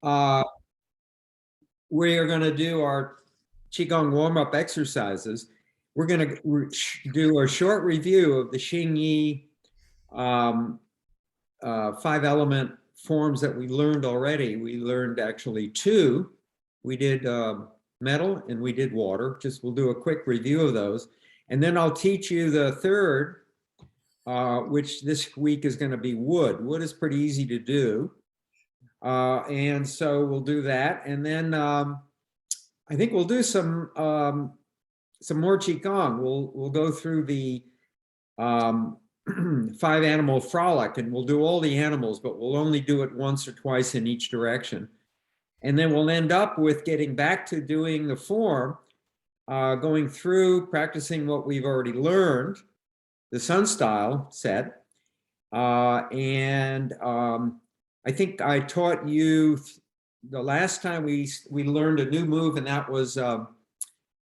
Uh, we are going to do our Qigong warm-up exercises. We're going to do a short review of the Xing Yi um, 5-element forms that we learned already. We learned actually 2. We did metal and we did water. Just we'll do a quick review of those. And then I'll teach you the 3rd, which this week is going to be wood. Wood is pretty easy to do. And so we'll do that. And then I think we'll do some more Qigong. We'll go through the 5-animal frolic, and we'll do all the animals, but we'll only do it once or twice in each direction. And then we'll end up with getting back to doing the form, going through, practicing what we've already learned, the sun style set. I think I taught you the last time we learned a new move, and that was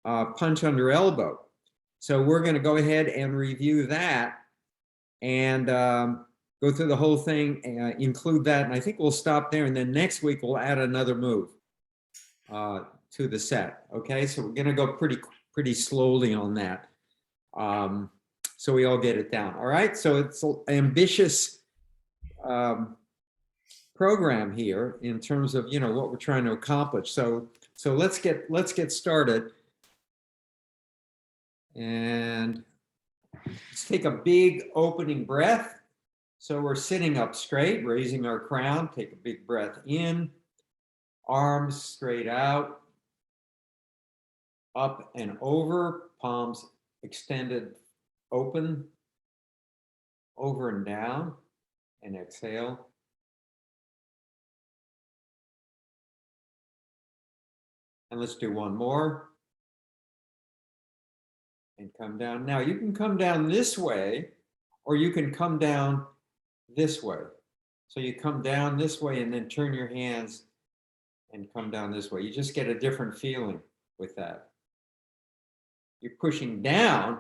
punch under elbow. So we're going to go ahead and review that and go through the whole thing, include that. And I think we'll stop there. And then next week, we'll add another move to the set. Okay, so we're going to go pretty slowly on that. So we all get it down. All right, so it's an ambitious program here in terms of, you know, what we're trying to accomplish. So let's get started. And let's take a big opening breath. So we're sitting up straight, raising our crown. Take a big breath in, arms straight out, up and over, palms extended open, over and down, and exhale. And let's do one more. And come down. Now you can come down this way, or you can come down this way. So you come down this way and then turn your hands and come down this way. You just get a different feeling with that. You're pushing down,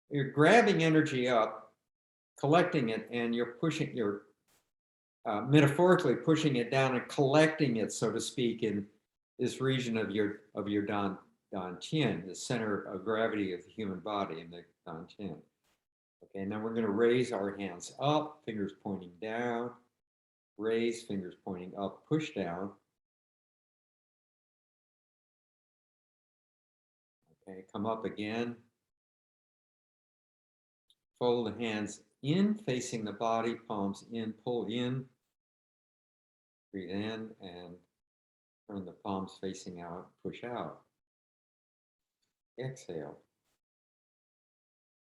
you're grabbing energy up, collecting it, and you're pushing, you're metaphorically pushing it down and collecting it, so to speak, in this region of your Dan Tian, the center of gravity of the human body in the Dan Tian. Okay, now we're going to raise our hands up, fingers pointing down, raise, fingers pointing up, push down. Okay, come up again. Fold the hands in, facing the body, palms in, pull in. Breathe in and turn the palms facing out, push out. Exhale.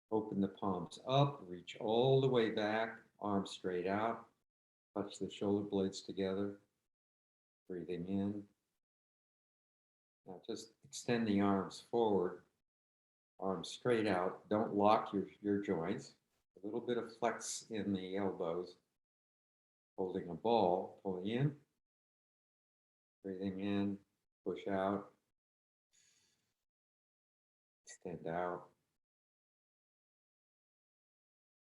Open the palms up, reach all the way back, arms straight out, touch the shoulder blades together, breathing in. Now just extend the arms forward, arms straight out. Don't lock your joints. A little bit of flex in the elbows. Holding a ball, pulling in, breathing in, push out, extend out,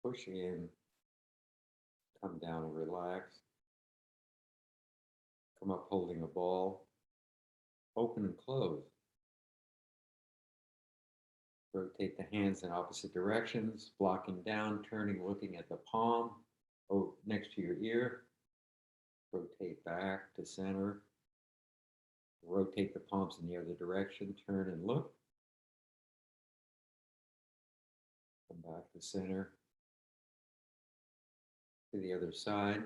push in, come down and relax. Come up holding a ball, open and close. Rotate the hands in opposite directions, blocking down, turning, looking at the palm next to your ear. Rotate back to center. Rotate the palms in the other direction, turn and look. Come back to center. To the other side.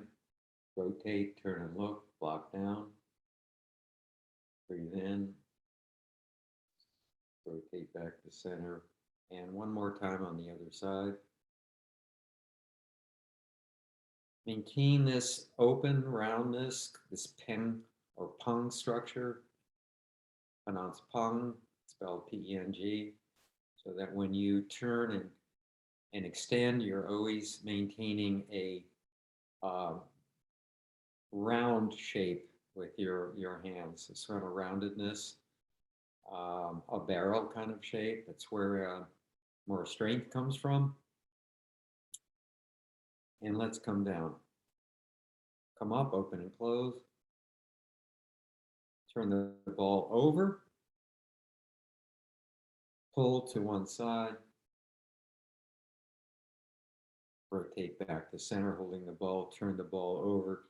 Rotate, turn and look, block down. Breathe in. Rotate back to center. And one more time on the other side. Maintain this open roundness, this peng or peng structure. Pronounced peng, spelled P-E-N-G, so that when you turn and extend, you're always maintaining a round shape with your hands, a sort of roundedness, a barrel kind of shape. That's where more strength comes from. And let's come down. Come up, open and close. turn the ball over, pull to one side, rotate back to center, holding the ball, turn the ball over,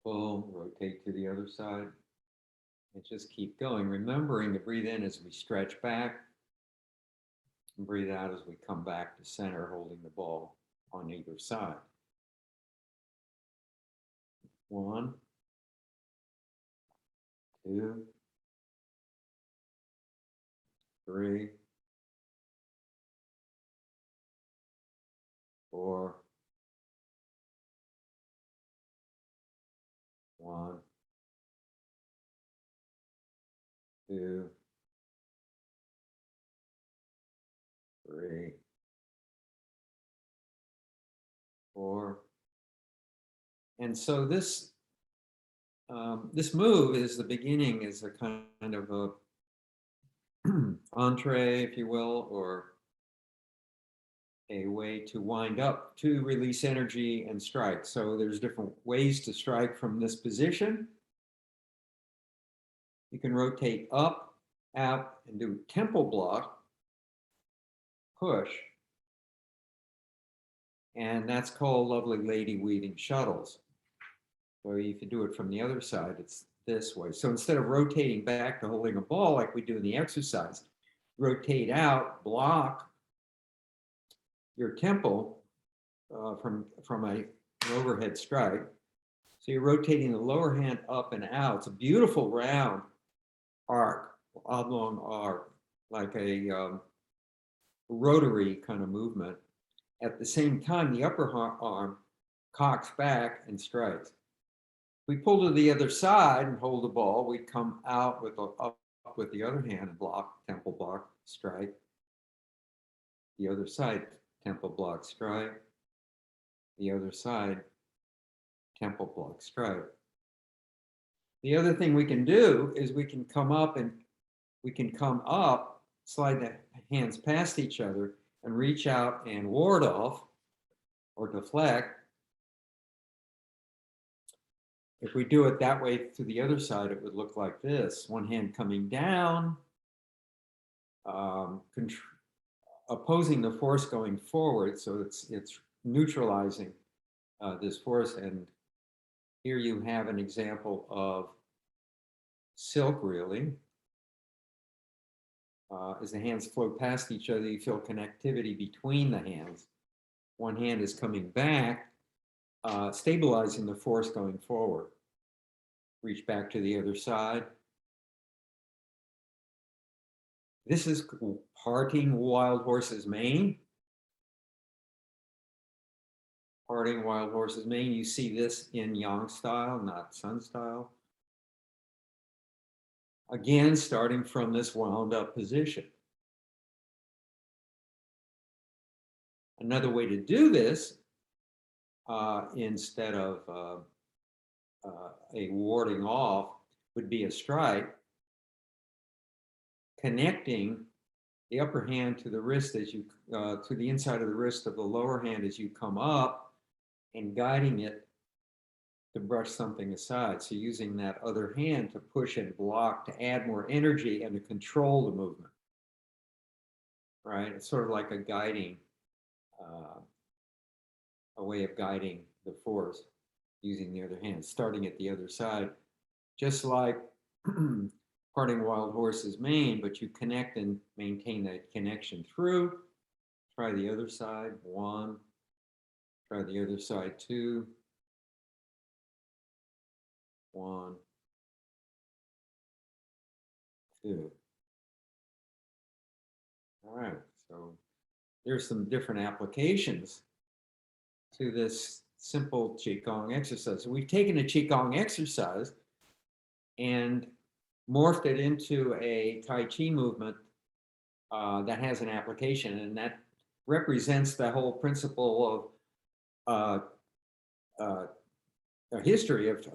pull, rotate to the other side, and just keep going. Remembering to breathe in as we stretch back, and breathe out as we come back to center, holding the ball on either side. 1, 2, 3, 4, 1, 2, 3, 4. And so this this move is the beginning, is a kind of a entree, if you will, or a way to wind up to release energy and strike. So there's different ways to strike from this position. You can rotate up, out, and do temple block, push. And that's called lovely lady weaving shuttles. So if you do it from the other side, it's this way. So instead of rotating back to holding a ball like we do in the exercise, rotate out, block your temple from an overhead strike. So you're rotating the lower hand up and out. It's a beautiful round arc, oblong arc, like a rotary kind of movement. At the same time, the upper arm cocks back and strikes. If we pull to the other side and hold the ball, we come out with up with the other hand and block, temple block, strike. The other side, temple block, strike. The other side, temple block, strike. The other thing we can do is we can come up, slide the hands past each other and reach out and ward off or deflect. If we do it that way to the other side, it would look like this. One hand coming down, opposing the force going forward, so it's neutralizing this force. And here you have an example of silk reeling. As the hands float past each other, you feel connectivity between the hands. One hand is coming back, stabilizing the force going forward. Reach back to the other side. This is parting wild horse's mane. Parting wild horse's mane. You see this in yang style, not sun style. Again, starting from this wound up position. Another way to do this, instead of a warding off, would be a strike, connecting the upper hand to the wrist as you, to the inside of the wrist of the lower hand as you come up, and guiding it to brush something aside. So using that other hand to push and block to add more energy and to control the movement, right? It's sort of like a guiding, a way of guiding the force using the other hand, starting at the other side, just like parting wild horse's mane, but you connect and maintain that connection through. Try the other side, 1. Try the other side, 2. 1, 2. All right, so there's some different applications to this simple Qigong exercise. So we've taken a Qigong exercise and morphed it into a Tai Chi movement that has an application, and that represents the whole principle of a history of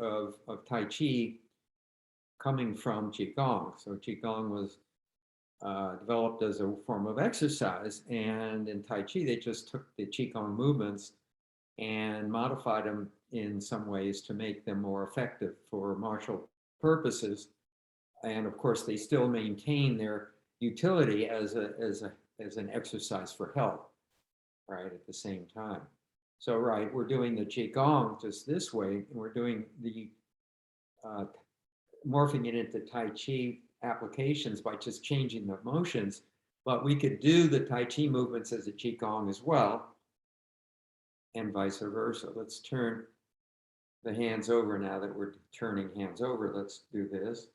Tai Chi coming from Qigong. So Qigong was developed as a form of exercise, and in Tai Chi they just took the Qigong movements and modified them in some ways to make them more effective for martial purposes. and of course, they still maintain their utility as an exercise for health, right, at the same time. So, right, we're doing the Qigong just this way, and we're doing the morphing it into Tai Chi applications by just changing the motions. But we could do the Tai Chi movements as a Qigong as well, and vice versa. Let's turn the hands over now that we're turning hands over. Let's do this.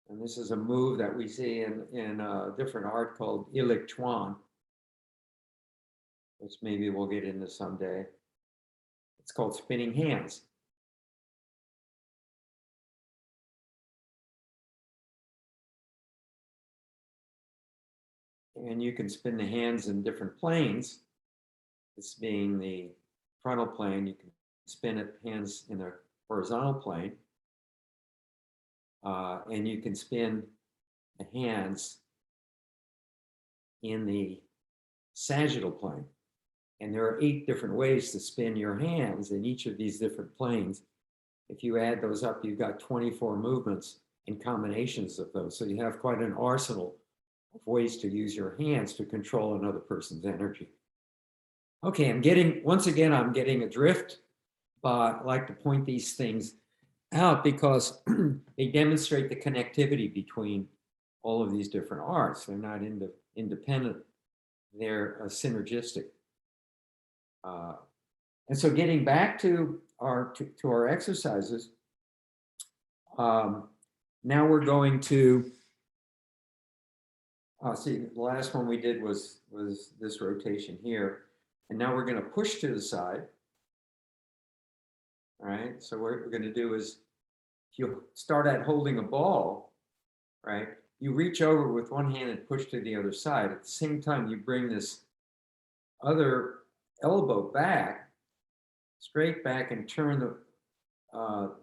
And this is a move that we see in a different art called Ilik Chuan, which maybe we'll get into someday. It's called spinning hands. And you can spin the hands in different planes. This being the frontal plane, you can spin it hands in the horizontal plane. And you can spin the hands in the sagittal plane. And there are 8 different ways to spin your hands in each of these different planes. If you add those up, you've got 24 movements and combinations of those. So you have quite an arsenal of ways to use your hands to control another person's energy. Okay, I'm getting adrift, but I like to point these things out because they demonstrate the connectivity between all of these different arts. They're not independent, they're synergistic. And so getting back to our exercises, now we're going to see, the last one we did was this rotation here. And now we're going to push to the side. All right, so what we're going to do is, if you start at holding a ball, right, you reach over with one hand and push to the other side. At the same time, you bring this other elbow back, straight back, and turn the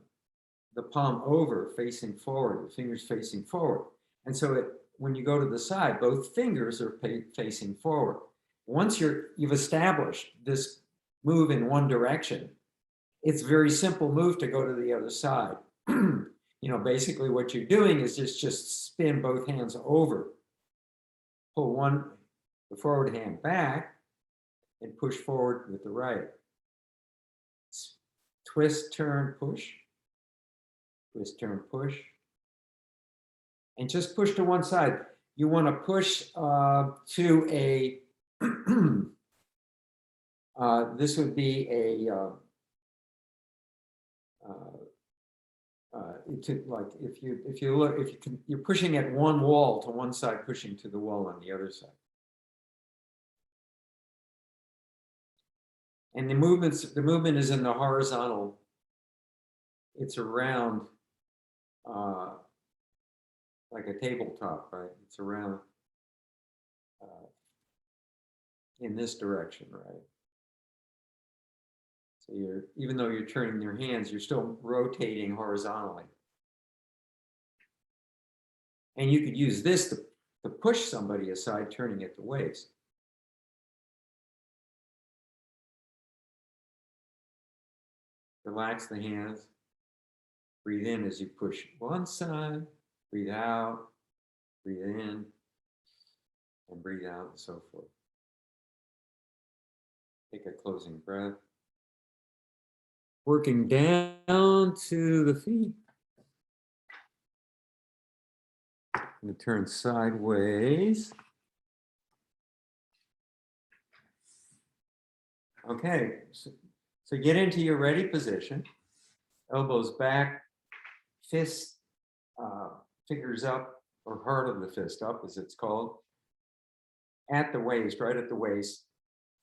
palm over, facing forward, the fingers facing forward. And so when you go to the side, both fingers are facing forward. Once you've established this move in one direction, it's a very simple move to go to the other side. Basically what you're doing is just spin both hands over, pull the forward hand back, and push forward with the right. Twist, turn, push. Twist, turn, push. And just push to one side. You want to push to a, this would be a, you're pushing at one wall to one side, pushing to the wall on the other side. And the movement is in the horizontal. It's around like a tabletop, right? It's around in this direction, right? So even though you're turning your hands, you're still rotating horizontally. And you could use this to push somebody aside, turning at the waist. Relax the hands. Breathe in as you push one side, breathe out, breathe in, and breathe out, and so forth. Take a closing breath. Working down to the feet. I'm going to turn sideways. Okay, so get into your ready position. Elbows back, fist, fingers up, or heart of the fist up, as it's called, at the waist, right at the waist.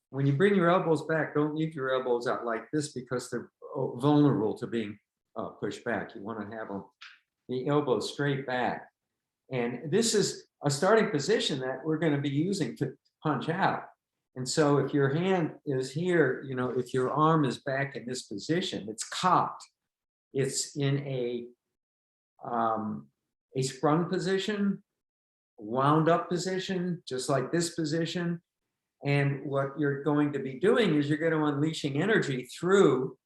When you bring your elbows back, don't leave your elbows out like this because they're vulnerable to being pushed back. You want to have them, the elbows straight back. And this is a starting position that we're going to be using to punch out. And so if your hand is here, if your arm is back in this position, it's cocked. It's in a sprung position, wound up position, just like this position. And what you're going to be doing is you're going to unleashing energy through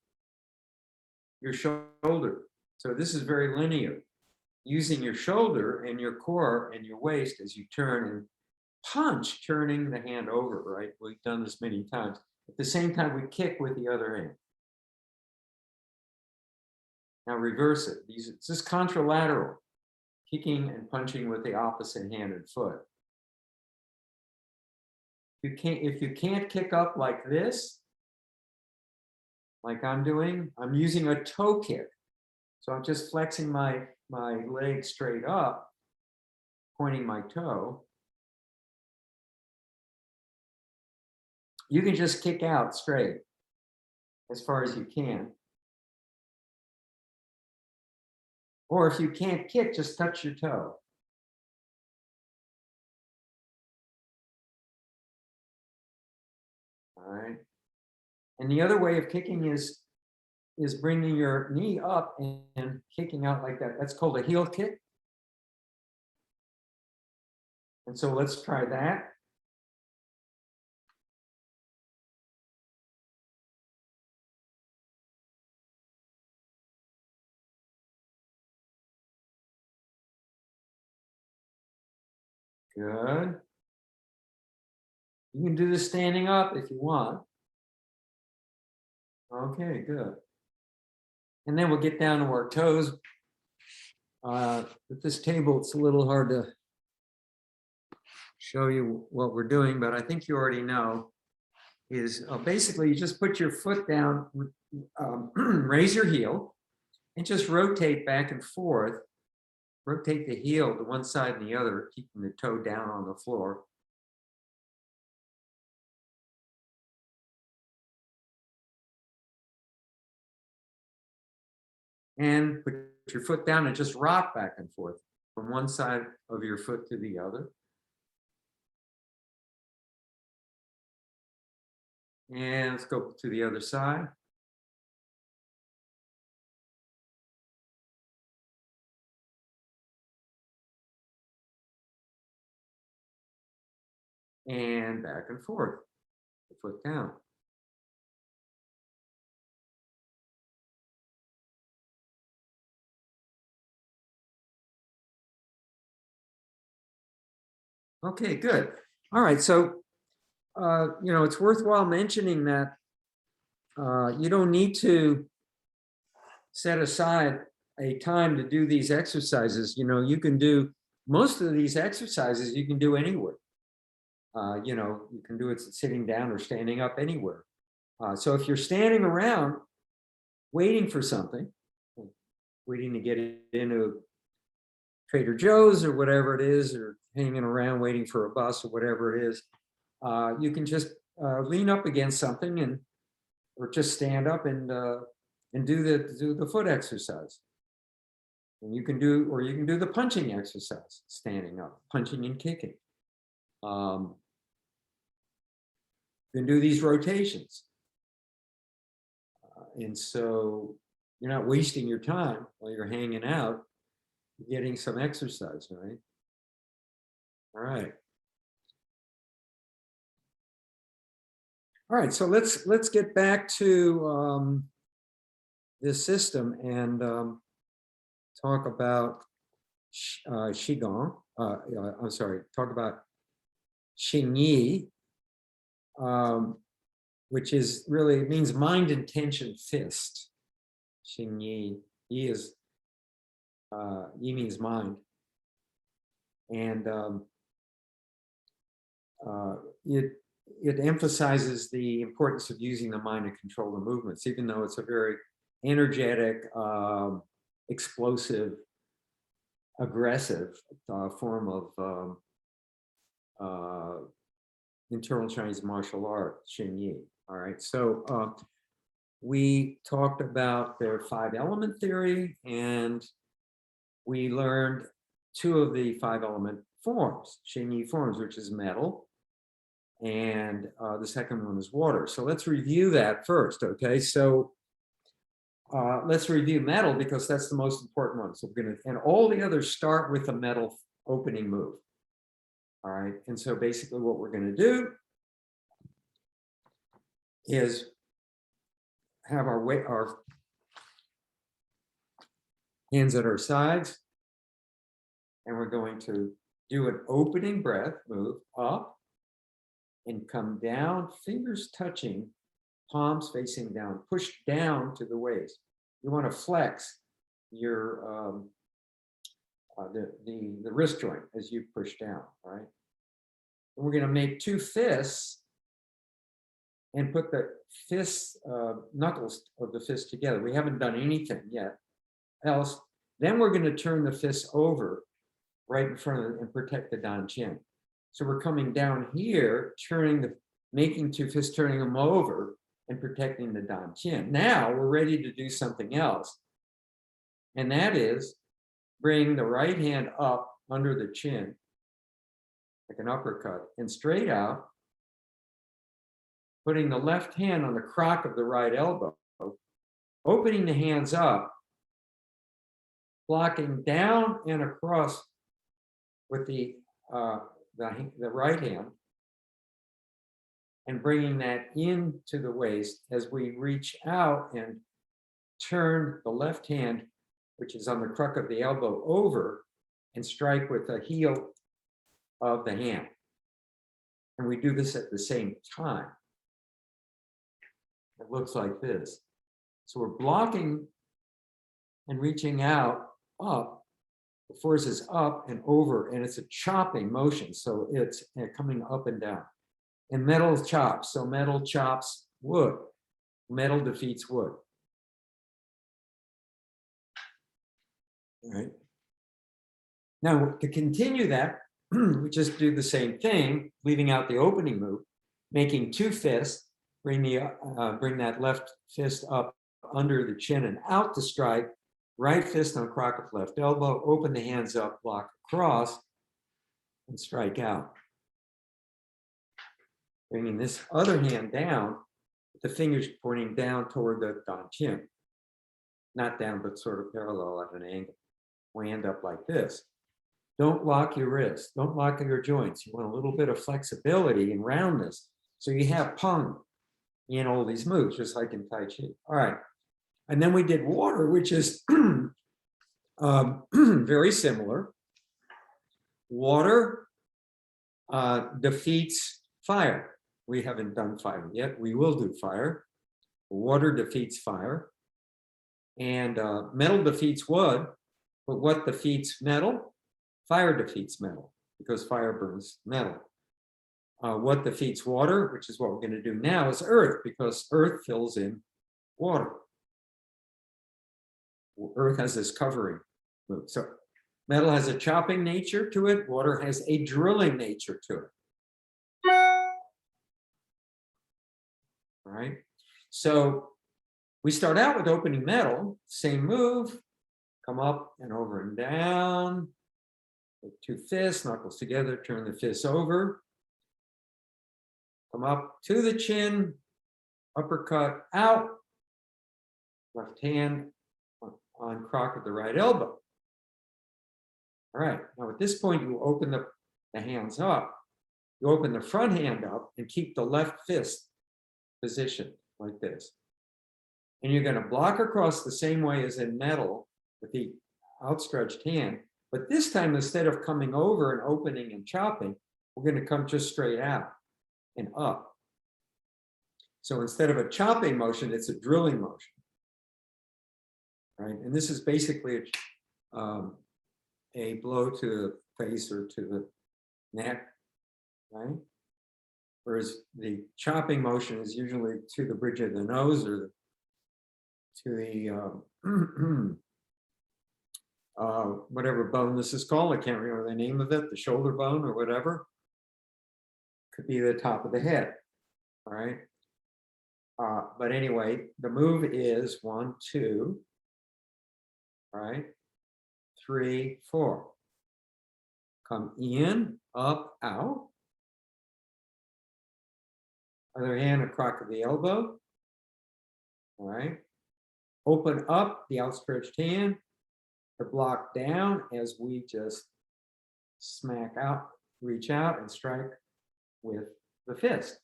your shoulder. So this is very linear. Using your shoulder and your core and your waist as you turn and punch, turning the hand over, right? We've done this many times. At the same time, we kick with the other hand. Now reverse it. This is contralateral, kicking and punching with the opposite hand and foot. If you can't kick up like this, like I'm doing, I'm using a toe kick. So I'm just flexing my leg straight up, pointing my toe. You can just kick out straight as far as you can. Or if you can't kick, just touch your toe. All right. And the other way of kicking is bringing your knee up and kicking out like that. That's called a heel kick. And so let's try that. Good. You can do this standing up if you want. Okay, good. And then we'll get down to our toes. With this table, it's a little hard to show you what we're doing, but I think you already know is basically you just put your foot down, raise your heel, and just rotate back and forth. Rotate the heel to one side and the other, keeping the toe down on the floor. And put your foot down and just rock back and forth from one side of your foot to the other. And let's go to the other side. And back and forth, the foot down. Okay, good. All right, so you know, it's worthwhile mentioning that you don't need to set aside a time to do these exercises. You know, you can do most of these exercises you can do anywhere. You know, you can do it sitting down or standing up anywhere. So if you're standing around waiting for something, waiting to get into Trader Joe's or whatever it is, or hanging around waiting for a bus or whatever it is, you can just lean up against something or just stand up and do the foot exercise. And you can do the punching exercise, standing up, punching and kicking. You can do these rotations. And so you're not wasting your time while you're hanging out, getting some exercise, right? All right. All right, so let's get back to this system and talk about Qigong. I'm sorry, talk about Xingyi, which is really, it means mind, intention, fist. Xingyi, Yi is, Yi means mind. And it emphasizes the importance of using the mind to control the movements, even though it's a very energetic, explosive, aggressive form of internal Chinese martial art, Xingyi. All right, so we talked about their 5-element theory, and we learned 2 of the 5-element forms, Xingyi forms, which is metal, and the second one is water. So let's review that first, okay? So let's review metal because that's the most important one. So we're gonna, and all the others start with a metal opening move. All right, and so basically what we're gonna do is have our Hands at our sides. And we're going to do an opening breath, move up and come down, fingers touching, palms facing down, push down to the waist. You want to flex your the wrist joint as you push down, right? And we're going to make two fists and put the fists, knuckles of the fist together. We haven't done anything yet else. Then we're going to turn the fists over right in front of it and protect the Dan Chin. So we're coming down here, making two fists, turning them over and protecting the Dan Chin. Now we're ready to do something else. And that is bring the right hand up under the chin, like an uppercut, and straight out, putting the left hand on the crock of the right elbow, opening the hands up, blocking down and across with the right hand, and bringing that into the waist as we reach out and turn the left hand, which is on the crook of the elbow, over and strike with the heel of the hand. And we do this at the same time. It looks like this. So we're blocking and reaching out, up. The force is up and over, and it's a chopping motion. So it's coming up and down. And metal chops. So metal chops wood. Metal defeats wood. All right. Now, to continue that, we just do the same thing, leaving out the opening move, making two fists, bring that left fist up under the chin and out to strike, right fist on crock of left elbow, open the hands up, block across, and strike out. Bringing this other hand down, with the fingers pointing down toward the Dan Chin. Not down, but sort of parallel at an angle. We end up like this. Don't lock your wrists. Don't lock your joints. You want a little bit of flexibility and roundness. So you have pung in all these moves, just like in Tai Chi. All right. And then we did water, which is very similar. Water defeats fire. We haven't done fire yet. We will do fire. Water defeats fire. And metal defeats wood. But what defeats metal? Fire defeats metal, because fire burns metal. What defeats water, which is what we're going to do now, is earth, because earth fills in water. Earth has this covering move. So metal has a chopping nature to it. Water has a drilling nature to it. All right. So we start out with opening metal, same move, come up and over and down. With two fists, knuckles together, turn the fists over. Come up to the chin, uppercut out, left hand on crock of the right elbow. All right, now at this point, you open the hands up. You open the front hand up and keep the left fist positioned like this. And you're going to block across the same way as in metal with the outstretched hand. But this time, instead of coming over and opening and chopping, we're going to come just straight out and up. So instead of a chopping motion, it's a drilling motion. Right? And this is basically a blow to the face or to the neck. Right? Whereas the chopping motion is usually to the bridge of the nose or to the whatever bone this is called. I can't remember the name of it, the shoulder bone or whatever. Could be the top of the head. All right. But anyway, the move is 1, 2, all right, 3, 4. Come in, up, out. Other hand, a crock of the elbow. All right. Open up the outstretched hand. The block down as we just smack out, reach out and strike with the fist,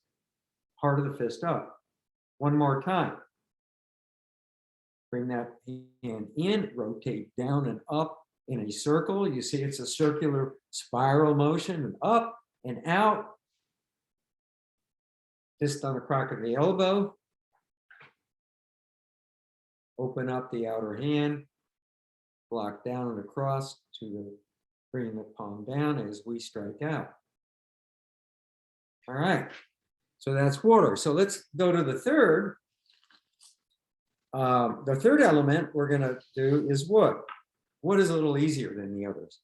part of the fist up. One more time. Bring that hand in, rotate down and up in a circle. You see it's a circular spiral motion, and up and out. Fist on the crock of the elbow. Open up the outer hand. Block down and across to the, bring the palm down as we strike out. All right, so that's water. So let's go to the third. The third element we're going to do is wood. Wood is a little easier than the others.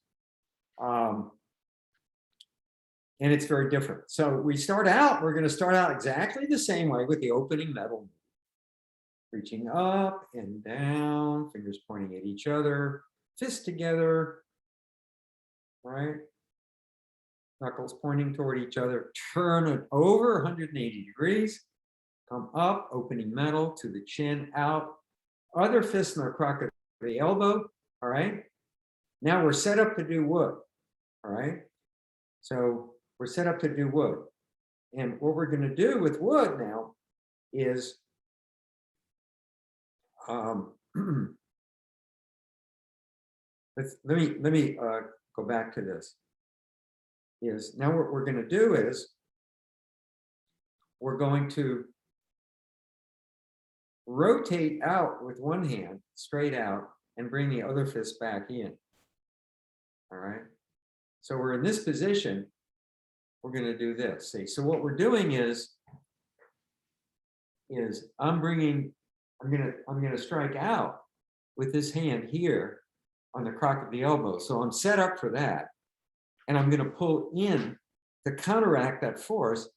And it's very different. So we're going to start out exactly the same way with the opening metal. Reaching up and down, fingers pointing at each other, fists together, right? Knuckles pointing toward each other, turn it over 180 degrees, come up, opening metal to the chin, out, other fist in the crock of the elbow, all right? Now we're set up to do wood, all right? So we're set up to do wood. And what we're going to do with wood now is let me go back to this. Is now what we're going to do is we're going to rotate out with one hand straight out and bring the other fist back in. All right. So we're in this position. We're going to do this. See, so what we're doing is I'm going to strike out with this hand here on the crock of the elbow. So I'm set up for that. And I'm going to pull in to counteract that force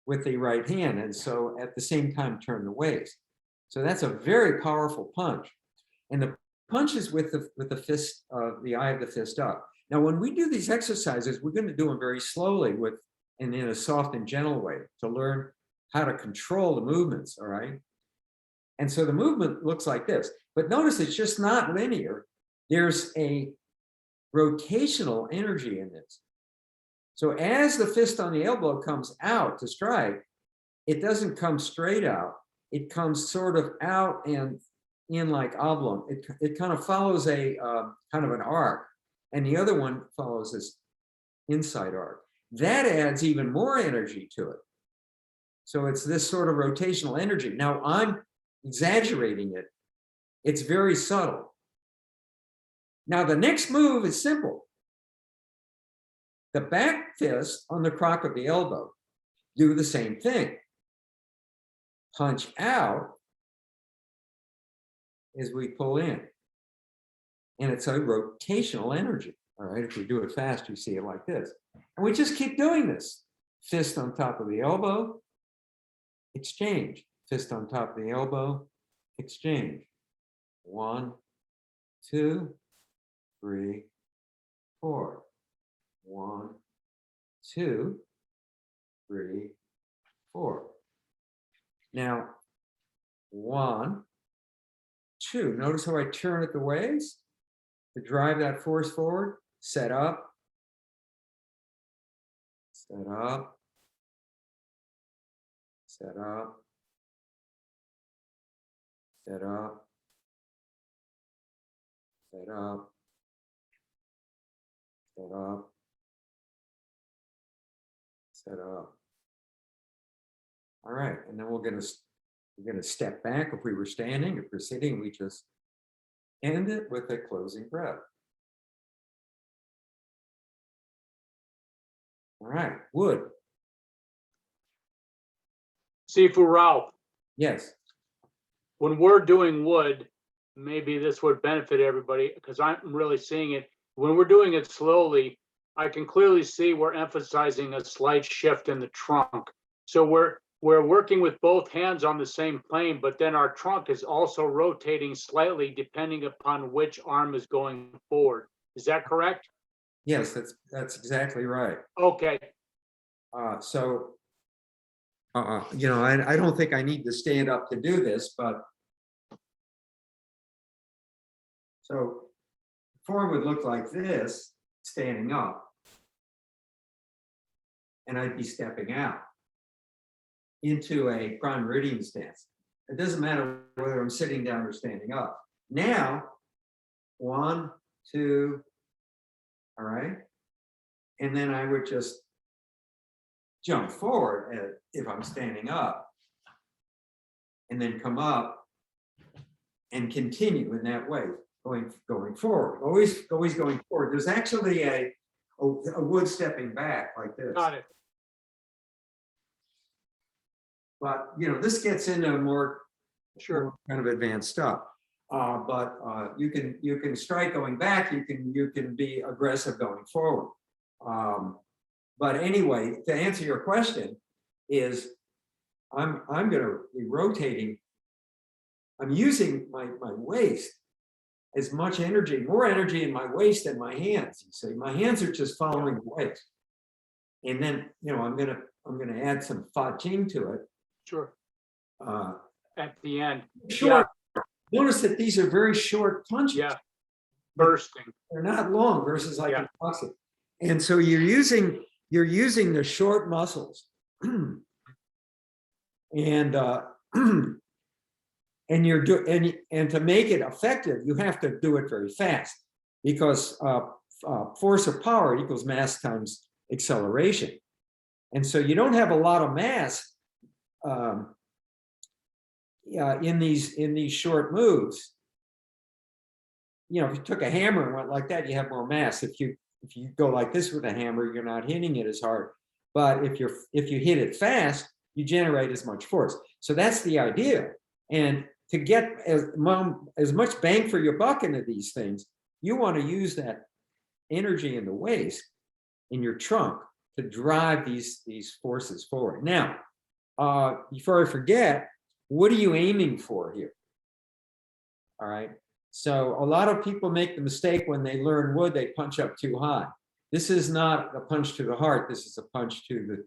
with the right hand. And so at the same time, turn the waist. So that's a very powerful punch. And the punch is with the fist, the eye of the fist up. Now, when we do these exercises, we're going to do them very slowly and in a soft and gentle way to learn how to control the movements, all right? And so the movement looks like this. But notice it's just not linear. There's a rotational energy in this. So as the fist on the elbow comes out to strike, it doesn't come straight out. It comes sort of out and in like oblong. It kind of follows a kind of an arc, and the other one follows this inside arc. That adds even more energy to it. So it's this sort of rotational energy. Now I'm exaggerating it. It's very subtle. Now the next move is simple. The back fist on the crock of the elbow, do the same thing. Punch out as we pull in. And it's a rotational energy. All right, if we do it fast, you see it like this. And we just keep doing this. Fist on top of the elbow, exchange. Fist on top of the elbow, exchange. 1, 2, 3, 4. 1, 2, 3, 4. Now, 1, 2. Notice how I turn at the waist to drive that force forward. Set up. Set up. Set up. Set up. Set up. Set up. Set up. All right, and then we're gonna step back. If we were standing, if we're sitting, we just end it with a closing breath. All right, wood. Sifu Ralf, Yes. when we're doing wood, maybe this would benefit everybody because I'm really seeing it. When we're doing it slowly, I can clearly see we're emphasizing a slight shift in the trunk. So we're working with both hands on the same plane, but then our trunk is also rotating slightly depending upon which arm is going forward. Is that correct? Yes, that's exactly right. Okay. You know, I don't think I need to stand up to do this, but so form would look like this, standing up, and I'd be stepping out into a prime meridian stance. It doesn't matter whether I'm sitting down or standing up. Now, 1, 2, all right? And then I would just jump forward if I'm standing up, and then come up and continue in that way, going forward, always going forward. There's actually a wood stepping back like this. Got it. But this gets into more Sure. kind of advanced stuff. But you can strike going back. You can be aggressive going forward. But anyway, to answer your question, is I'm going to be rotating. I'm using my waist as much energy, more energy in my waist than my hands. You see, my hands are just following the waist, and then I'm gonna add some fa ching to it. Sure. At the end. Short. Yeah. Notice that these are very short punches. Yeah. Bursting. They're not long versus like in boxing. And so you're using the short muscles, and and to make it effective, you have to do it very fast, because force of power equals mass times acceleration. And so you don't have a lot of mass in these short moves. If you took a hammer and went like that, you have more mass. If you go like this with a hammer, you're not hitting it as hard. But if you hit it fast, you generate as much force. So that's the idea. And to get as much bang for your buck into these things, you want to use that energy in the waist, in your trunk, to drive these forces forward. Now, before I forget, what are you aiming for here? All right. So a lot of people make the mistake when they learn wood, they punch up too high. This is not a punch to the heart. This is a punch to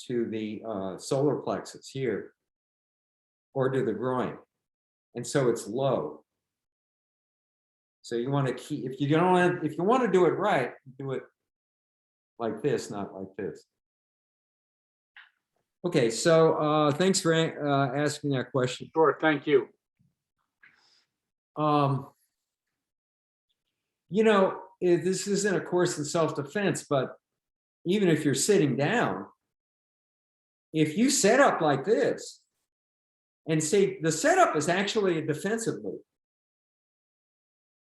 the solar plexus here, or to the groin. And so it's low. So you want to keep, if you want to do it right, do it like this, not like this. Okay, so thanks for asking that question. Sure, thank you. This isn't a course in self-defense, but even if you're sitting down, if you set up like this, and see, the setup is actually a defensive move.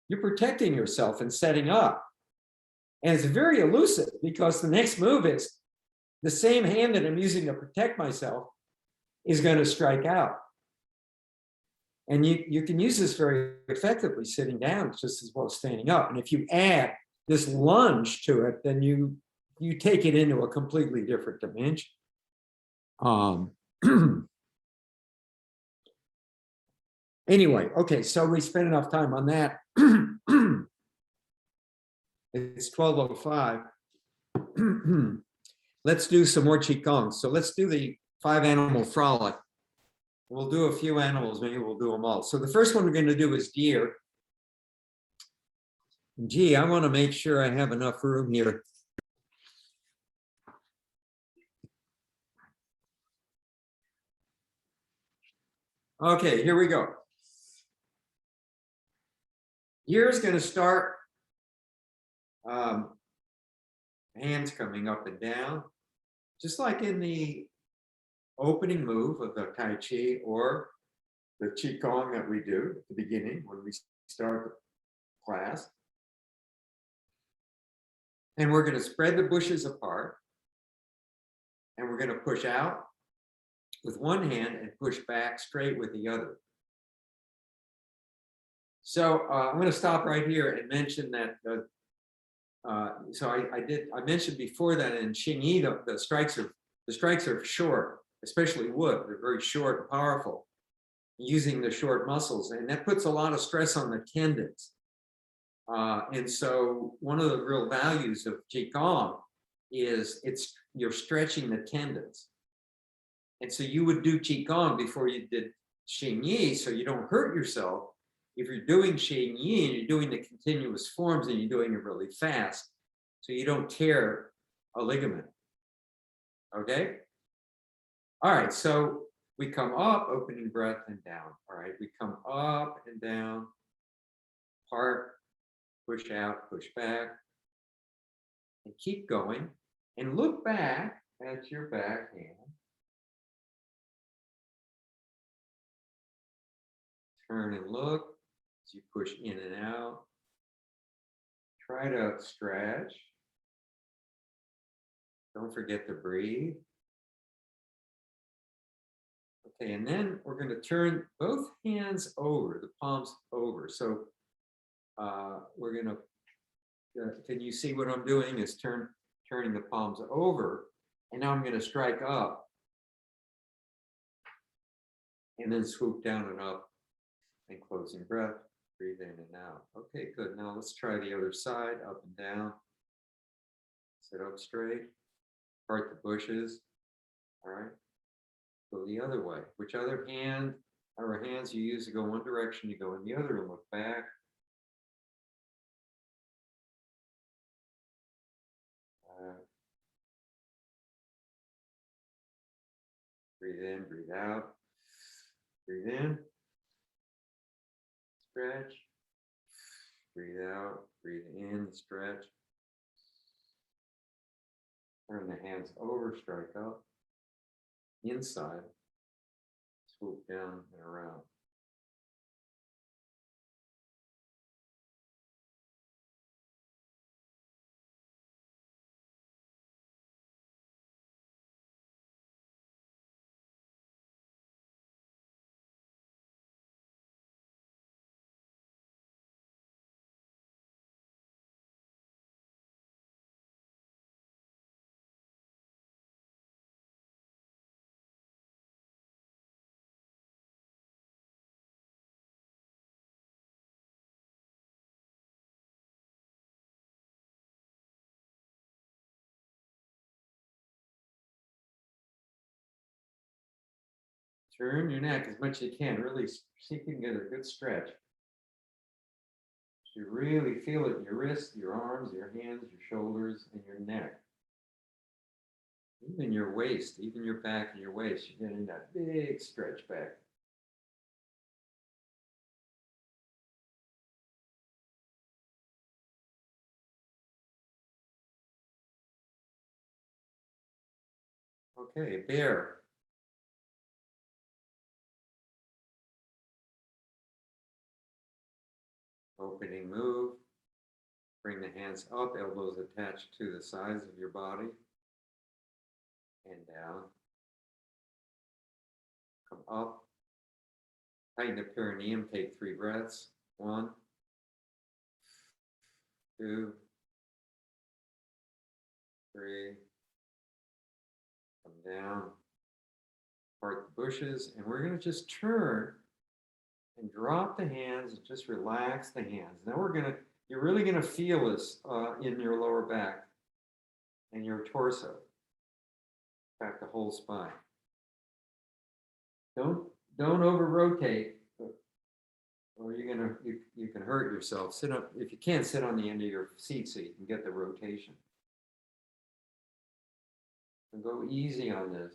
You're protecting yourself and setting up. And it's very elusive, because the next move is the same hand that I'm using to protect myself is going to strike out. And you can use this very effectively sitting down just as well as standing up. And if you add this lunge to it, then you take it into a completely different dimension. Anyway, okay, so we spent enough time on that. It's 12:05. Let's do some more Qigong. So let's do the 5-animal frolic. We'll do a few animals, maybe we'll do them all. So the first one we're going to do is deer. Gee, I want to make sure I have enough room here. Okay, here we go. Deer is going to start hands coming up and down, just like in the opening move of the Tai Chi or the Qigong that we do at the beginning when we start the class. And we're going to spread the bushes apart, and we're going to push out with one hand and push back straight with the other. So I'm going to stop right here and mention that I mentioned before that in Xingyi the strikes are short, especially wood. They're very short and powerful, using the short muscles, and that puts a lot of stress on the tendons. And so one of the real values of Qigong is you're stretching the tendons. And so you would do Qigong before you did Xingyi, so you don't hurt yourself. If you're doing Xingyi and you're doing the continuous forms and you're doing it really fast, so you don't tear a ligament. Okay? All right, so We come up, opening breath, and down. All right, we come up and down, part, push out, push back, and keep going. And look back at your back hand. Turn and look as you push in and out. Try to stretch. Don't forget to breathe. Okay, and then we're going to turn both hands over, the palms over. So we're going to, can you see what I'm doing is turning the palms over. And now I'm going to strike up. And then swoop down and up and closing breath. Breathe in and out. Okay, good. Now let's try the other side, up and down. Sit up straight. Part the bushes. All right. Go the other way. Which other hand or hands you use to go one direction, you go in the other and look back. Breathe in, breathe out. Breathe in. Stretch. Breathe out. Breathe in, stretch. Turn the hands over, strike up. Inside. Swoop down and around. Turn your neck as much as you can. Really see if you can get a good stretch. You really feel it in your wrists, your arms, your hands, your shoulders, and your neck. Even your waist, even your back and your waist, you're getting that big stretch back. Okay, bear. Opening move. Bring the hands up, elbows attached to the sides of your body. And down. Come up. Tighten the perineum, take 3 breaths. 1, 2, 3. Come down. Part the bushes, and we're going to just turn and drop the hands and just relax the hands. Now you're really going to feel this in your lower back and your torso. In fact, the whole spine. Don't over rotate, or you can hurt yourself. Sit up if you can't, sit on the end of your seat so you can get the rotation. And go easy on this.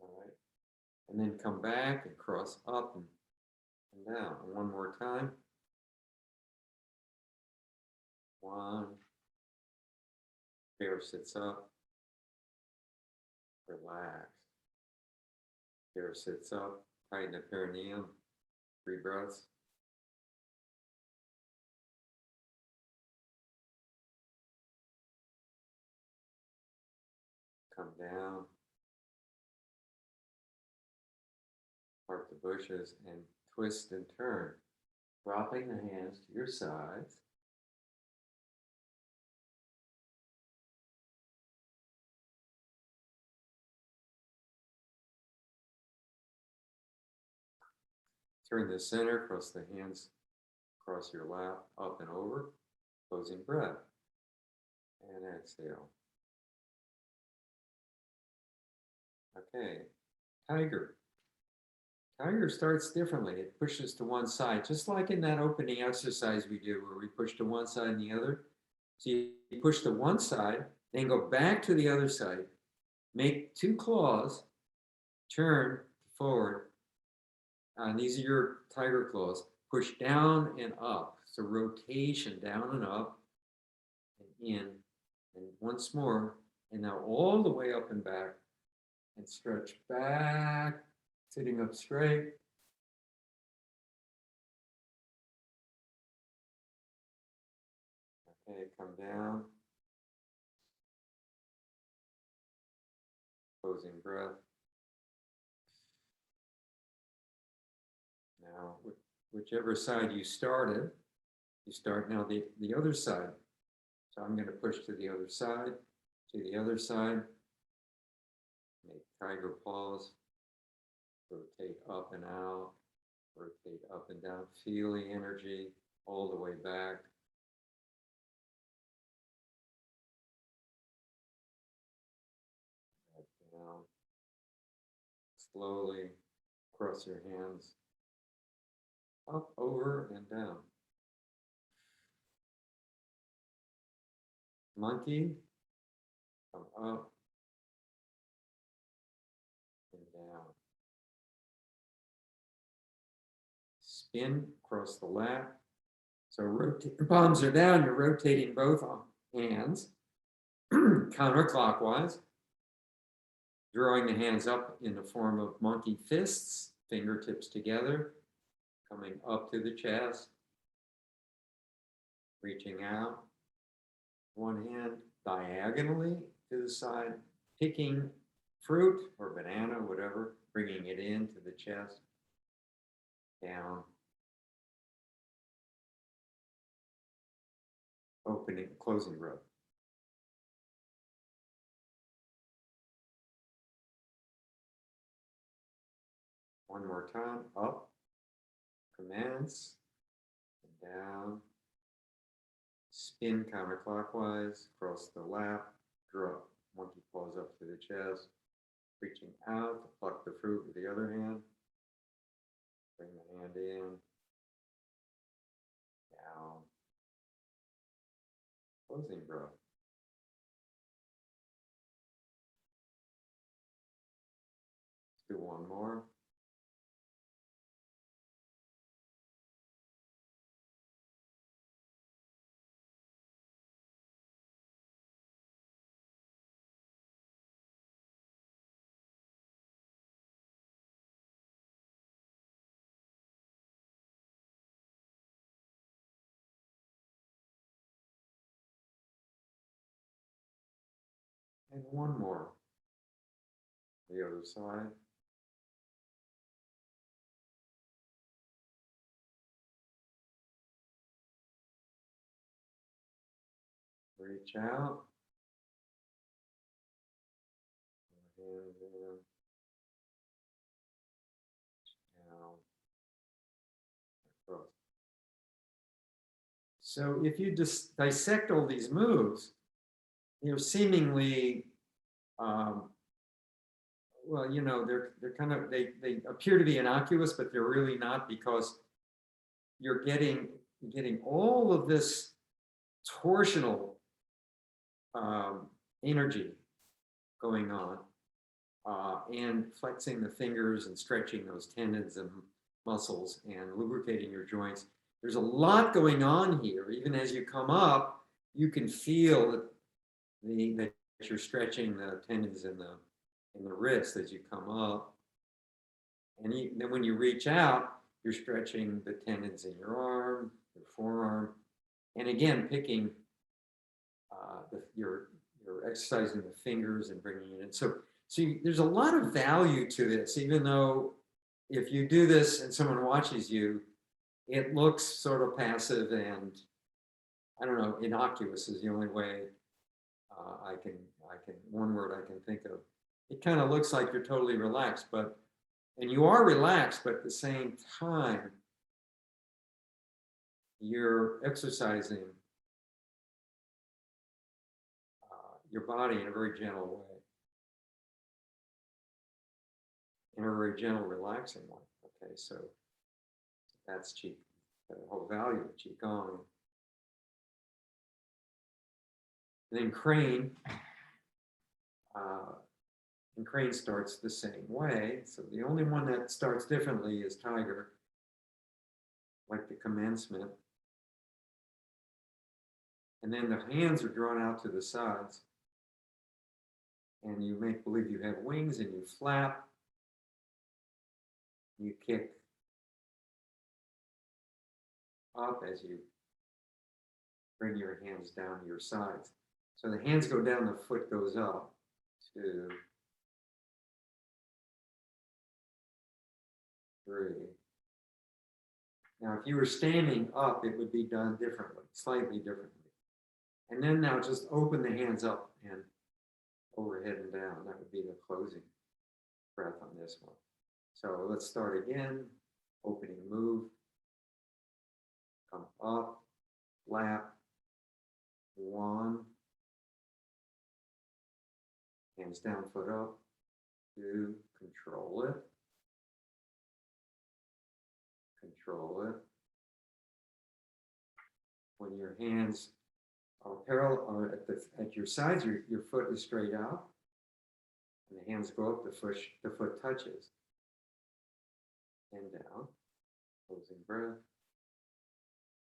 All right, and then come back and cross up and down. And one more time. 1. Bear sits up. Relax. Bear sits up. Tighten the perineum. 3 breaths. Come down. Part the bushes and twist and turn. Dropping the hands to your sides. Turn the center, cross the hands across your lap, up and over, closing breath. And exhale. Okay, tiger. Tiger starts differently. It pushes to one side, just like in that opening exercise we do where we push to one side and the other. So you push to one side, then go back to the other side, make 2 claws, turn forward. And these are your tiger claws. Push down and up. So rotation down and up and in. And once more. And now all the way up and back. And stretch back, sitting up straight. Okay, come down. Closing breath. Now, whichever side you started, you start now the other side. So I'm going to push to the other side, to the other side. Make tiger paws. Rotate up and out. Rotate up and down. Feel the energy all the way back. Back down. Slowly cross your hands. Up, over, and down. Monkey. Come up. And down. Spin across the lap. So rotate, palms are down, you're rotating both hands counterclockwise, drawing the hands up in the form of monkey fists, fingertips together, coming up to the chest, reaching out, one hand diagonally to the side, picking fruit or banana, whatever, bringing it into the chest, down, opening, closing breath. One more time, up, commence, and down, spin counterclockwise, cross the lap, drop, monkey paws up to the chest, reaching out to pluck the fruit with the other hand, bring the hand in, down, closing breath. Let's do one more. And one more. The other side. Reach out. Hands in. Down. Across. So if you just dissect all these moves, seemingly, well, they're kind of, they appear to be innocuous, but they're really not, because you're getting all of this torsional energy going on, and flexing the fingers and stretching those tendons and muscles and lubricating your joints. There's a lot going on here. Even as you come up, you can feel that you're stretching the tendons in the wrist as you come up. And then when you reach out, you're stretching the tendons in your arm, your forearm, and again, picking, you're exercising the fingers and bringing it in. So there's a lot of value to this, even though if you do this and someone watches you, it looks sort of passive and, I don't know, innocuous is the only way I can, one word I can think of. It kind of looks like you're totally relaxed, and you are relaxed, but at the same time, you're exercising your body in a very gentle way, in a very gentle, relaxing way. Okay, so that's the whole value of Qigong. And then crane. And crane starts the same way. So the only one that starts differently is tiger, like the commencement. And then the hands are drawn out to the sides. And you make believe you have wings and you flap. You kick up as you bring your hands down to your sides. So the hands go down, the foot goes up. 2, 3. Now, if you were standing up, it would be done differently, slightly differently. And then now just open the hands up and overhead and down. That would be the closing breath on this one. So let's start again. Opening move. Come up, flap. 1. Hands down, foot up. 2, control it. Control it. When your hands are parallel or at your sides, your foot is straight out. And the hands go up, the foot touches. And down. Closing breath.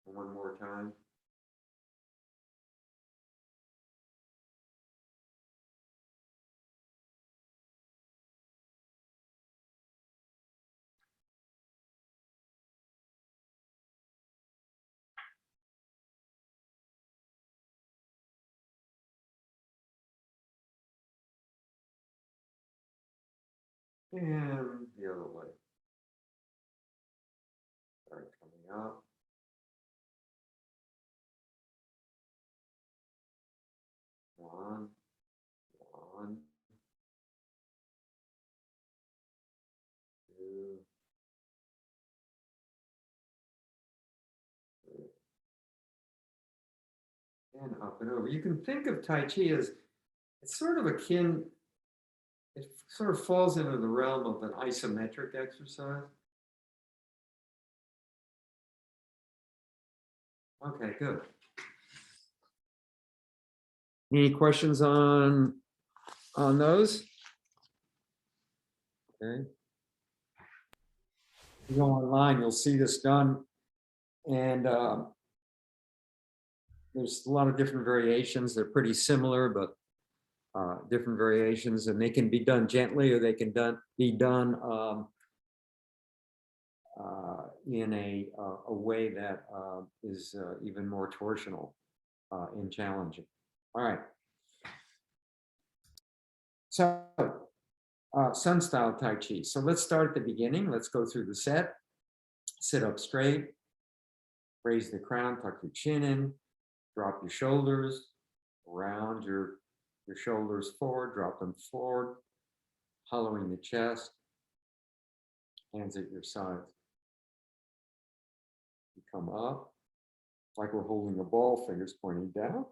And one more time. And the other way. Start coming up. One. 2. 3. And up and over. You can think of Tai Chi as it's sort of akin, it sort of falls into the realm of an isometric exercise. Okay, good. Any questions on those? Okay. If you go online, you'll see this done. And there's a lot of different variations. They're pretty similar, but different variations, and they can be done gently or they can be done in a way that is even more torsional and challenging. All right. So Sun style Tai Chi. So let's start at the beginning. Let's go through the set. Sit up straight. Raise the crown, tuck your chin in, drop your shoulders, round your shoulders forward, drop them forward, hollowing the chest, hands at your sides. You come up, like we're holding a ball, fingers pointing down,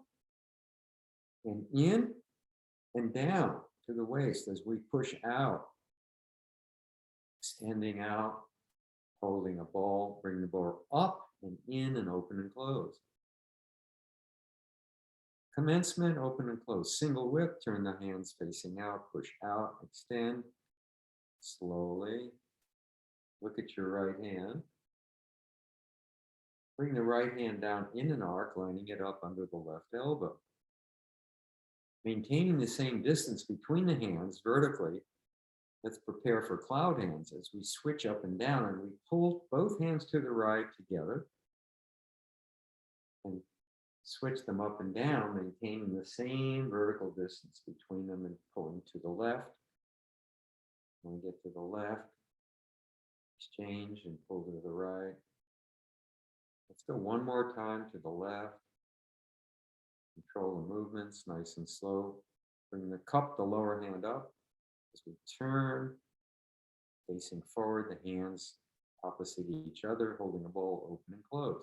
and in and down to the waist as we push out, extending out, holding a ball, bring the ball up and in and open and close. Commencement, open and close. Single whip, turn the hands facing out, push out, extend. Slowly. Look at your right hand. Bring the right hand down in an arc, lining it up under the left elbow. Maintaining the same distance between the hands vertically, let's prepare for cloud hands as we switch up and down and we pull both hands to the right together and switch them up and down, maintaining the same vertical distance between them and pulling to the left. When we get to the left, exchange and pull to the right. Let's go one more time to the left. Control the movements, nice and slow. Bring the cup, the lower hand up. As we turn, facing forward, the hands opposite each other, holding a bowl open and closed.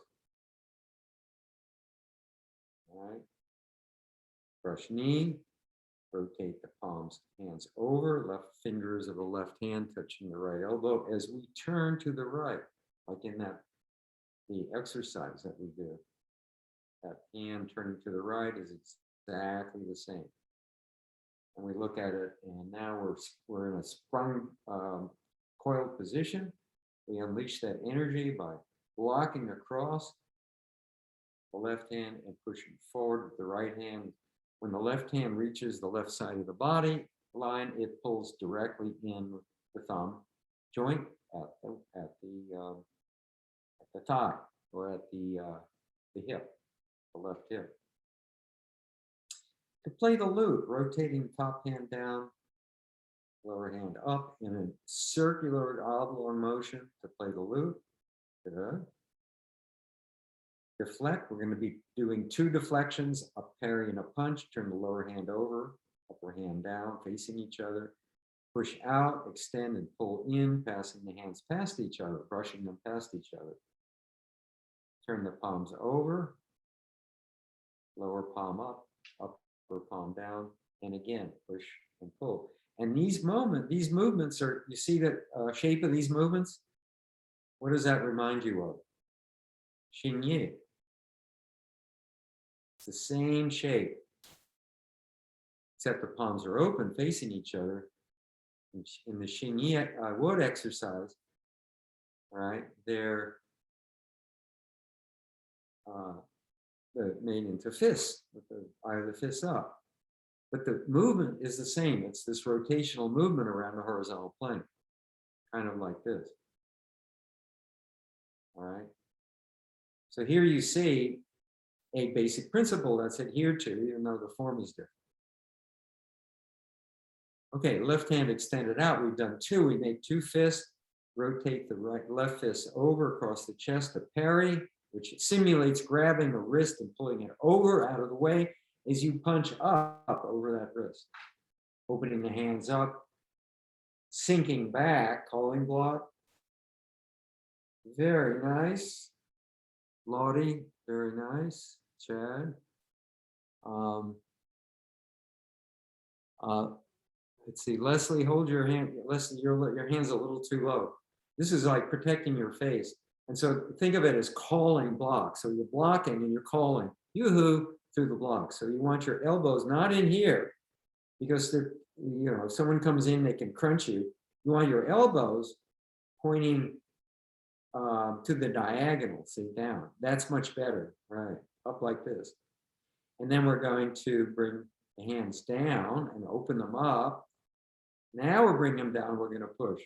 All right. Brush knee, rotate the palms, hands over, left fingers of the left hand touching the right elbow as we turn to the right, like in the exercise that we do. That hand turning to the right is exactly the same. And we look at it, and now we're in a sprung coiled position. We unleash that energy by blocking across the left hand and pushing forward with the right hand. When the left hand reaches the left side of the body line, it pulls directly in with the thumb joint at the thigh or at the hip, the left hip. To play the lute, rotating top hand down, lower hand up in a circular oblong motion to play the lute. Ta-da. Deflect, we're going to be doing 2 deflections, a parry and a punch. Turn the lower hand over, upper hand down, facing each other. Push out, extend and pull in, passing the hands past each other, brushing them past each other. Turn the palms over, lower palm up, upper palm down, and again, push and pull. And these movements are, you see the shape of these movements? What does that remind you of? Xingyi. It's the same shape, except the palms are open facing each other. In the Xingyi wood exercise, right, they're made into fists, with the eye of the fist up. But the movement is the same. It's this rotational movement around the horizontal plane, kind of like this. All right. So here you see a basic principle that's adhered to, even though the form is different. Okay, left hand extended out. We've done 2. We make 2 fists. Rotate the left fist over across the chest to parry, which simulates grabbing a wrist and pulling it over out of the way as you punch up over that wrist. Opening the hands up, sinking back, calling block. Very nice. Lottie, very nice. Chad. Let's see, Leslie, hold your hand. Leslie, your hand's a little too low. This is like protecting your face. And so think of it as calling block. So you're blocking and you're calling, yoo-hoo, through the block. So you want your elbows not in here because they're, you know, if someone comes in, they can crunch you. You want your elbows pointing to the diagonal, see, down. That's much better, right? Up like this. And then we're going to bring the hands down and open them up. Now we're bringing them down, we're going to push.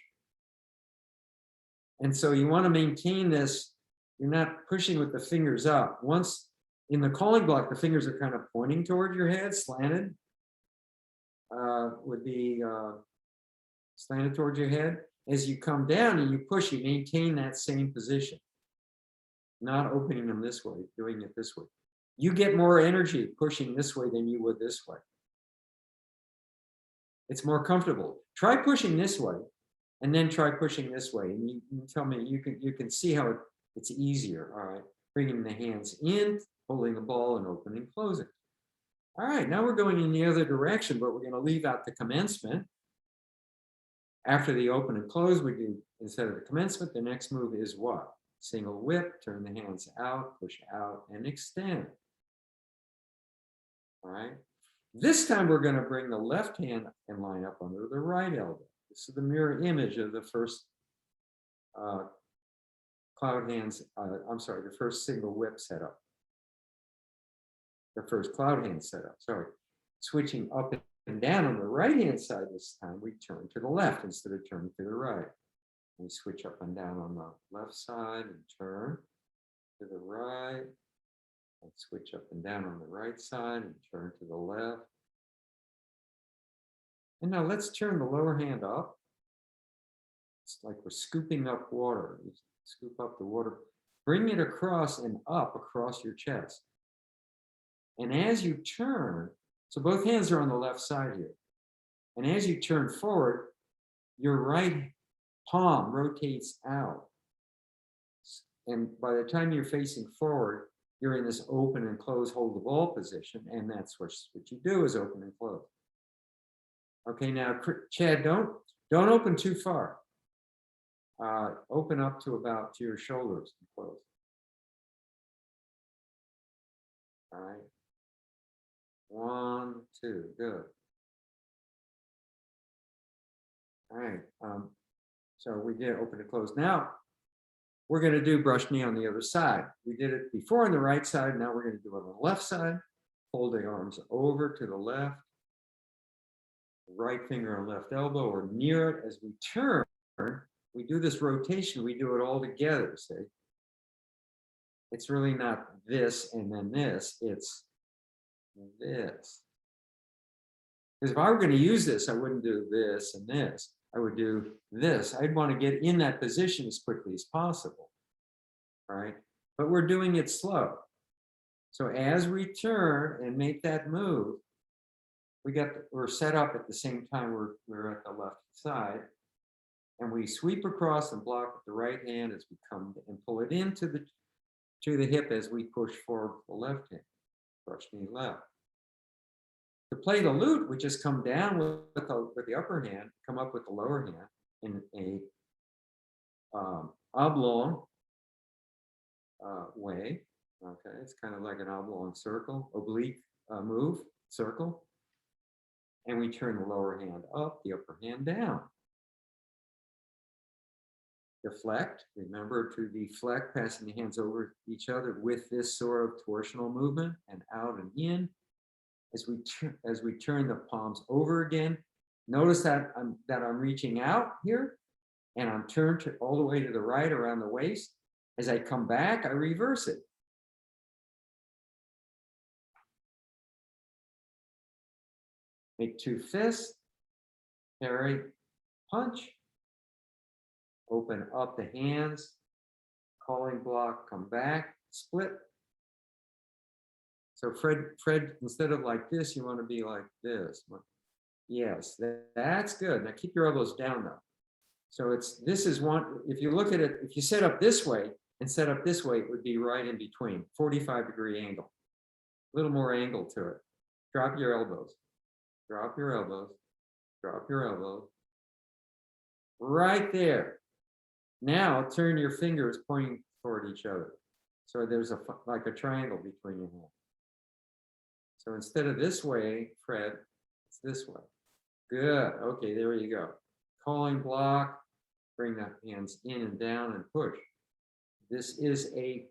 And so you want to maintain this. You're not pushing with the fingers up. Once in the calling block, the fingers are kind of pointing toward your head, slanted. Would be slanted towards your head. As you come down and you push, you maintain that same position. Not opening them this way, doing it this way. You get more energy pushing this way than you would this way. It's more comfortable. Try pushing this way and then try pushing this way. And you can tell me, you can see how it's easier, all right? Bringing the hands in, holding the ball and opening, closing. All right, now we're going in the other direction, but we're gonna leave out the commencement. After the open and close, we do, instead of the commencement, the next move is what? Single whip, turn the hands out, push out, and extend. All right. This time we're going to bring the left hand and line up under the right elbow. This is the mirror image of the first cloud hands, the first single whip setup. The first cloud hand setup, sorry. Switching up and down on the right hand side this time, we turn to the left instead of turning to the right. We switch up and down on the left side and turn to the right. And switch up and down on the right side and turn to the left. And now let's turn the lower hand up. It's like we're scooping up water. You scoop up the water, bring it across and up across your chest. And as you turn, so both hands are on the left side here. And as you turn forward, your right palm rotates out. And by the time you're facing forward, you're in this open and close hold the ball position. And that's what you do is open and close. Okay, now, Chad, don't open too far. Open up to about to your shoulders and close. All right. 1, 2, good. All right. So we did open and close. Now we're going to do brush knee on the other side. We did it before on the right side. Now we're going to do it on the left side. Folding arms over to the left. Right finger on left elbow or near it as we turn. We do this rotation. We do it all together. See, it's really not this and then this. It's this. Because if I were going to use this, I wouldn't do this and this. I would do this. I'd want to get in that position as quickly as possible, right? But we're doing it slow. So as we turn and make that move, we're set up at the same time we're at the left side, and we sweep across and block with the right hand as we come and pull it into the hip as we push forward the left hand. Brush knee left. To play the lute, we just come down with the upper hand, come up with the lower hand in a oblong way. Okay, it's kind of like an oblong circle, oblique move, circle. And we turn the lower hand up, the upper hand down. Deflect, remember to deflect, passing the hands over each other with this sort of torsional movement and out and in. As we turn the palms over again, notice that I'm reaching out here, and I'm turned all the way to the right around the waist. As I come back, I reverse it. Make 2 fists, parry, punch. Open up the hands, calling block, come back, split. So Fred, instead of like this, you want to be like this. Yes, that's good. Now keep your elbows down though. So this is one, if you look at it, if you set up this way and set up this way, it would be right in between, 45-degree angle. A little more angle to it. Drop your elbows, drop your elbows, drop your elbows. Right there. Now turn your fingers pointing toward each other. So there's like a triangle between your hands. So instead of this way, Fred, it's this way. Good. Okay, there you go. Calling block, bring the hands in and down and push. This is a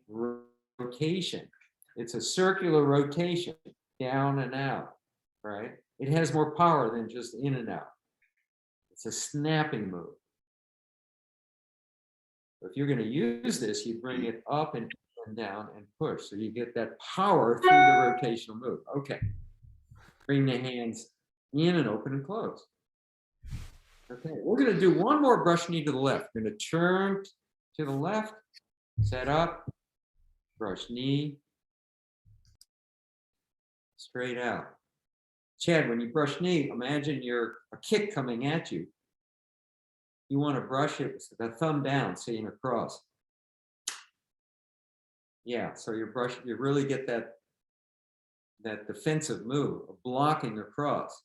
rotation. It's a circular rotation, down and out, right? It has more power than just in and out. It's a snapping move. If you're going to use this, you bring it up and down and push. So you get that power through the rotational move. Okay. Bring the hands in and open and close. Okay, we're going to do one more brush knee to the left. We're going to turn to the left, set up, brush knee, straight out. Chad, when you brush knee, imagine a kick coming at you. You want to brush it with the thumb down, seeing across. Yeah, so you really get that defensive move of blocking across.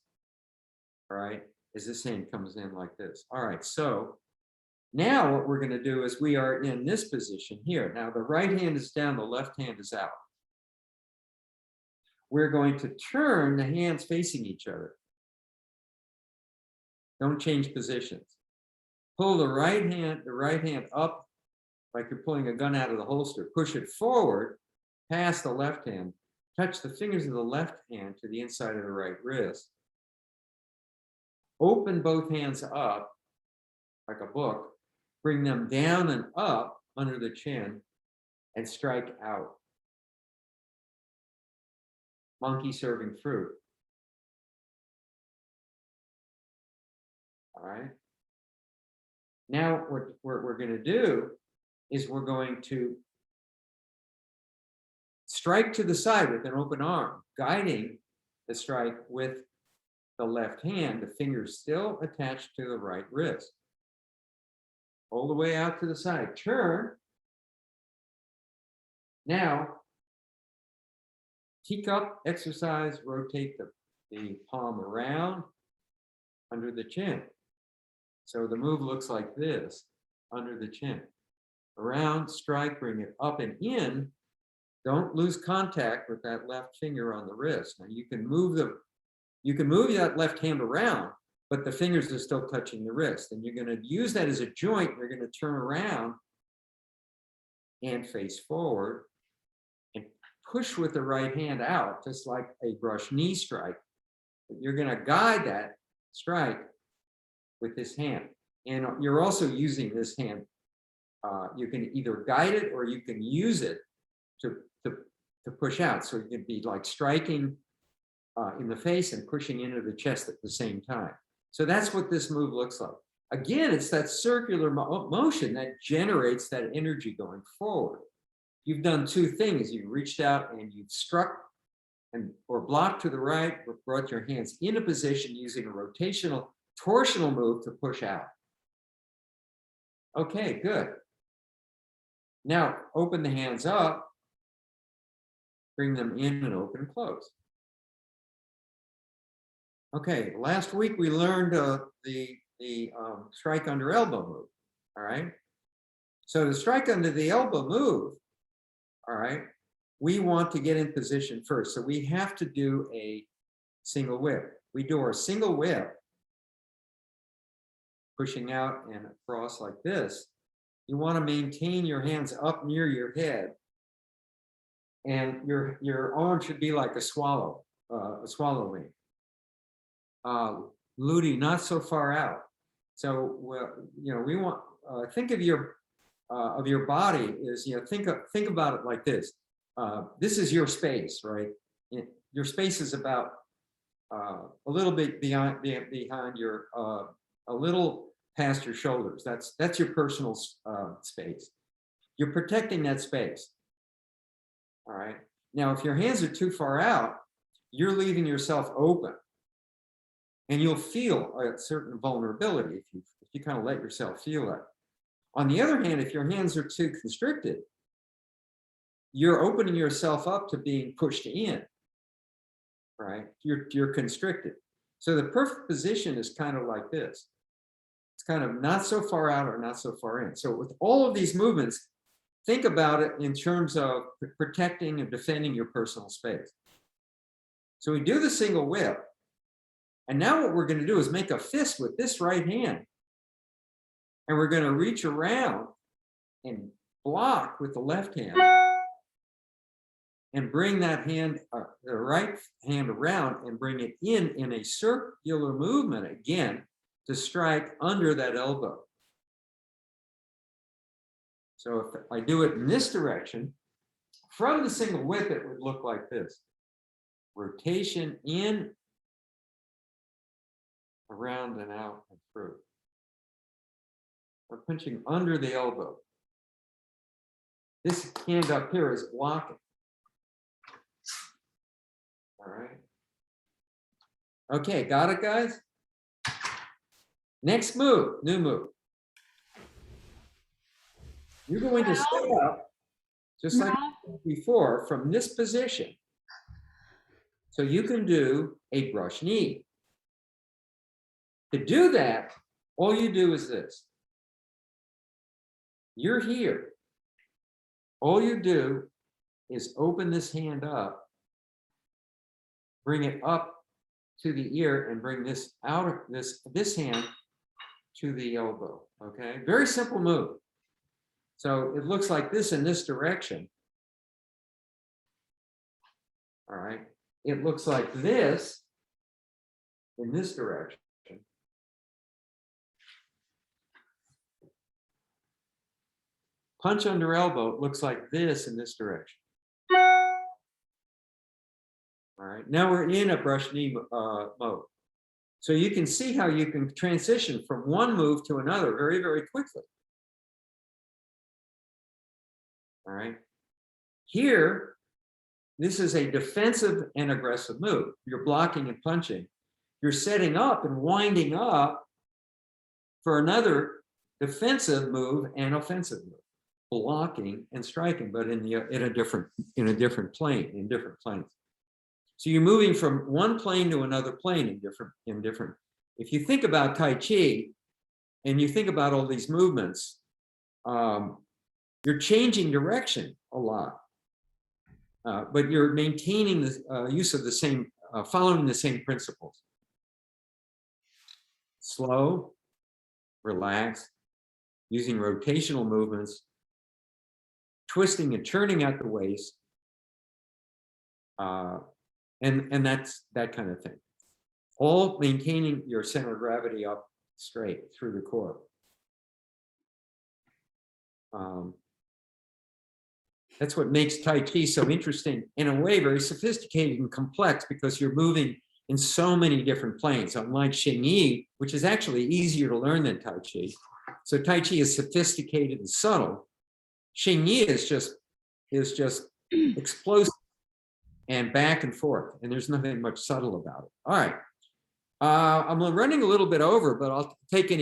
All right, as this hand comes in like this. All right, so now what we're going to do is we are in this position here. Now the right hand is down, the left hand is out. We're going to turn the hands facing each other. Don't change positions. Pull the right hand up like you're pulling a gun out of the holster. Push it forward past the left hand. Touch the fingers of the left hand to the inside of the right wrist. Open both hands up like a book. Bring them down and up under the chin and strike out. Monkey serving fruit. All right. Now what we're going to do is we're going to strike to the side with an open arm, guiding the strike with the left hand, the fingers still attached to the right wrist. All the way out to the side. Turn. Now, teacup exercise, rotate the palm around. under the chin. So the move looks like this, under the chin. Around, strike, bring it up and in. Don't lose contact with that left finger on the wrist. Now you can move that left hand around, but the fingers are still touching the wrist. And you're going to use that as a joint. You're going to turn around and face forward and push with the right hand out, just like a brush knee strike. But you're going to guide that strike with this hand. And you're also using this hand. You can either guide it or you can use it to push out. So you can be like striking in the face and pushing into the chest at the same time. So that's what this move looks like. Again, it's that circular motion that generates that energy going forward. You've done two things. You reached out and you've struck or blocked to the right, or brought your hands into position using a rotational torsional move to push out. Okay, good. Now open the hands up, bring them in and open and close. Okay, last week we learned the strike under elbow move, all right? So the strike under the elbow move, all right, we want to get in position first. So we have to do a single whip. We do our single whip, pushing out and across like this. You want to maintain your hands up near your head, and your arm should be like a swallow wing. Ludi, not so far out. So we want think of your body is think about it like this. This is your space, right? Your space is about a little bit behind your a little past your shoulders. That's your personal space. You're protecting that space. All right. Now, if your hands are too far out, you're leaving yourself open, and you'll feel a certain vulnerability if you kind of let yourself feel that. On the other hand, if your hands are too constricted, you're opening yourself up to being pushed in. Right? You're constricted. So the perfect position is kind of like this. It's kind of not so far out or not so far in. So with all of these movements, think about it in terms of protecting and defending your personal space. So we do the single whip. And now what we're going to do is make a fist with this right hand. And we're going to reach around and block with the left hand. And bring that hand, the right hand around and bring it in a circular movement again to strike under that elbow. So if I do it in this direction, from the single whip, it would look like this. Rotation in, around and out and through. We're punching under the elbow. This hand up here is blocking. All right. Okay, got it, guys? Next move, new move. You're going to step up, just like before, from this position. So you can do a brush knee. To do that, all you do is this. You're here. All you do is open this hand up, bring it up to the ear, and bring this out of this hand to the elbow. Okay, very simple move. So it looks like this in this direction. All right, it looks like this in this direction. Punch under elbow, it looks like this in this direction. All right, now we're in a brush knee mode. So you can see how you can transition from one move to another very, very quickly. All right, here, this is a defensive and aggressive move. You're blocking and punching. You're setting up and winding up for another defensive move and offensive move. Blocking and striking, but in a different plane, in different planes. So you're moving from one plane to another plane in different if you think about Tai Chi and you think about all these movements, you're changing direction a lot, but you're maintaining the use of the same, following the same principles. Slow, relaxed, using rotational movements, twisting and turning at the waist, and that's that kind of thing. All maintaining your center of gravity up straight through the core. That's what makes Tai Chi so interesting, in a way very sophisticated and complex, because you're moving in so many different planes, unlike Xing Yi, which is actually easier to learn than Tai Chi. So Tai Chi is sophisticated and subtle. Xing Yi is just explosive and back and forth, and there's nothing much subtle about it. All right, I'm running a little bit over, but I'll take any